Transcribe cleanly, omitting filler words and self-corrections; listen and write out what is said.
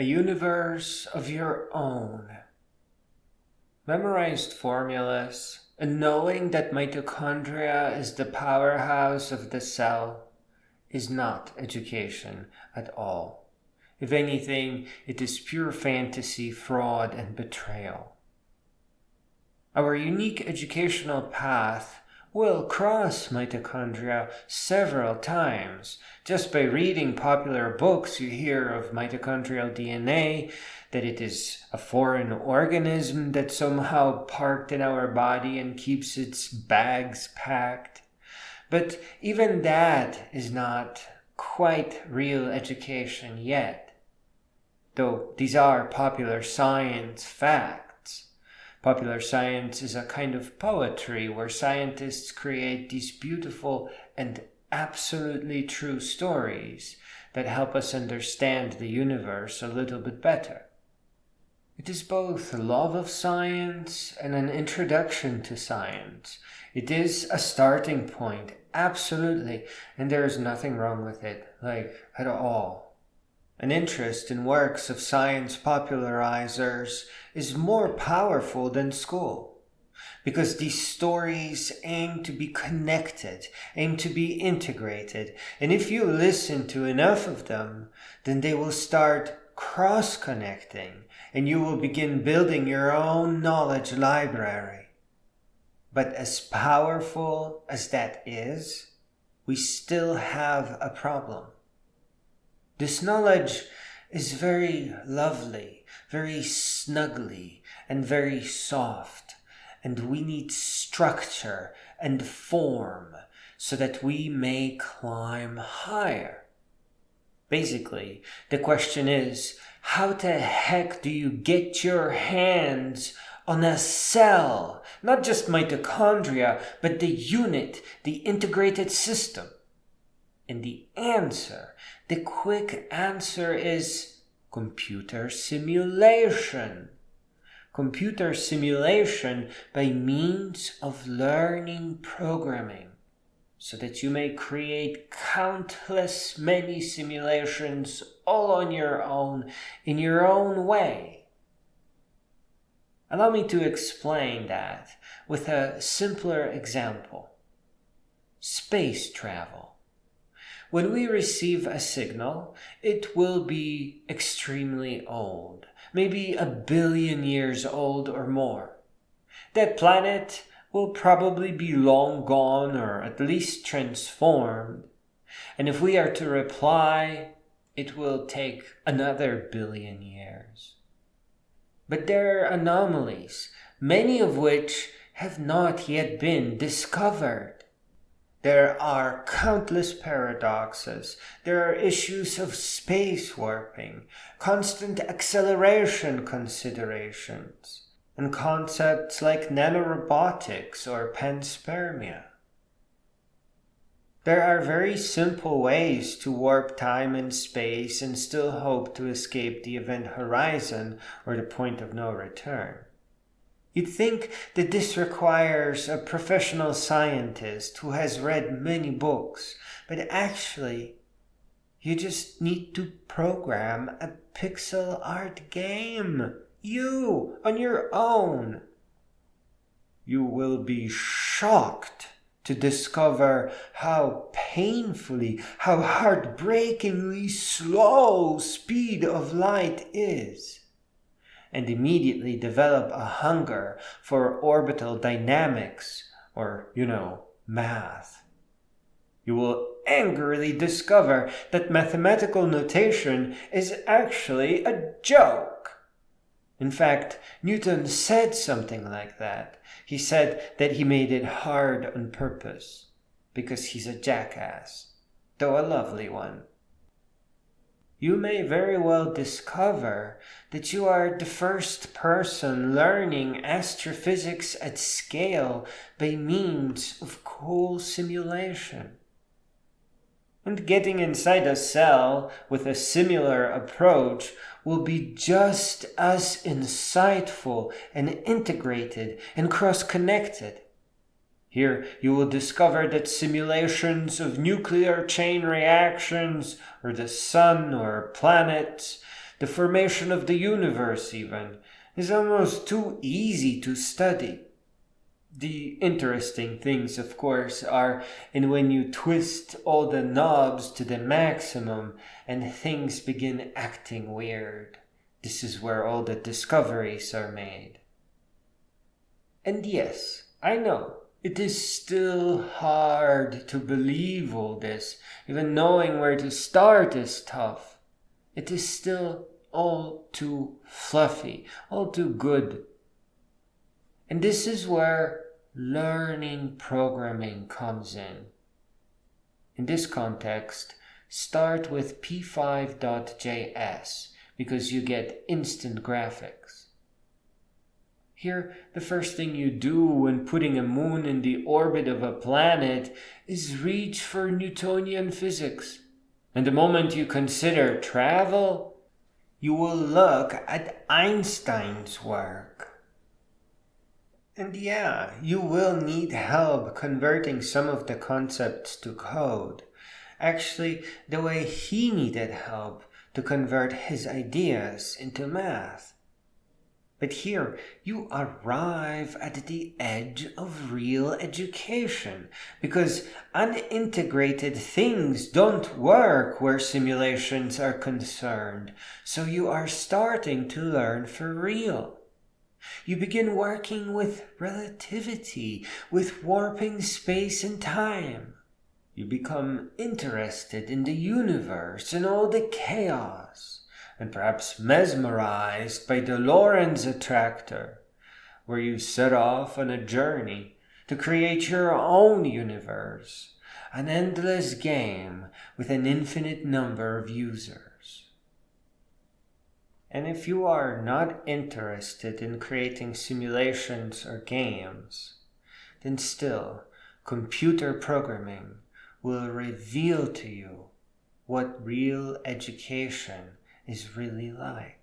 A universe of your own. Memorized formulas and knowing that mitochondria is the powerhouse of the cell is not education at all. If anything, it is pure fantasy, fraud, and betrayal. Our unique educational path will cross mitochondria several times. Just by reading popular books, you hear of mitochondrial DNA, that it is a foreign organism that somehow parked in our body and keeps its bags packed. But even that is not quite real education yet, though these are popular science facts. Popular science is a kind of poetry where scientists create these beautiful and absolutely true stories that help us understand the universe a little bit better. It is both love of science and an introduction to science. It is a starting point, absolutely, and there is nothing wrong with it, at all. An interest in works of science popularizers is more powerful than school, because these stories aim to be connected, aim to be integrated, and if you listen to enough of them, then they will start cross-connecting, and you will begin building your own knowledge library. But as powerful as that is, we still have a problem. This knowledge is very lovely, very snuggly, and very soft, and we need structure and form so that we may climb higher. Basically, the question is, how the heck do you get your hands on a cell? Not just mitochondria, but the unit, the integrated system. And the quick answer is computer simulation. Computer simulation by means of learning programming, so that you may create countless many simulations all on your own, in your own way. Allow me to explain that with a simpler example. Space travel. When we receive a signal, it will be extremely old, maybe 1 billion years old or more. That planet will probably be long gone or at least transformed. And if we are to reply, it will take another 1 billion years. But there are anomalies, many of which have not yet been discovered. There are countless paradoxes. There are issues of space warping, constant acceleration considerations, and concepts like nanorobotics or panspermia. There are very simple ways to warp time and space and still hope to escape the event horizon or the point of no return. You'd think that this requires a professional scientist who has read many books, but actually, you just need to program a pixel art game. You, on your own. You will be shocked to discover how painfully, how heartbreakingly slow speed of light is, and immediately develop a hunger for orbital dynamics, or, math. You will angrily discover that mathematical notation is actually a joke. In fact, Newton said something like that. He said that he made it hard on purpose, because he's a jackass, though a lovely one. You may very well discover that you are the first person learning astrophysics at scale by means of cool simulation. And getting inside a cell with a similar approach will be just as insightful and integrated and cross-connected. Here you will discover that simulations of nuclear chain reactions, or the sun or planets, The formation of the universe, even, is almost too easy to study. The interesting things, of course, are in when you twist all the knobs to the maximum and things begin acting weird. This is where all the discoveries are made. And yes, I know, it is still hard to believe all this. Even knowing where to start is tough. It is still all too fluffy, all too good. And this is where learning programming comes in. In this context, start with p5.js because you get instant graphics. Here, the first thing you do when putting a moon in the orbit of a planet is reach for Newtonian physics. And the moment you consider travel, you will look at Einstein's work. And yeah, you will need help converting some of the concepts to code. Actually, the way he needed help to convert his ideas into math. But here, you arrive at the edge of real education, because unintegrated things don't work where simulations are concerned, so you are starting to learn for real. You begin working with relativity, with warping space and time. You become interested in the universe and all the chaos, and perhaps mesmerized by the Lorentz attractor, where you set off on a journey to create your own universe, an endless game with an infinite number of users. And if you are not interested in creating simulations or games, then still, computer programming will reveal to you what real education is really like.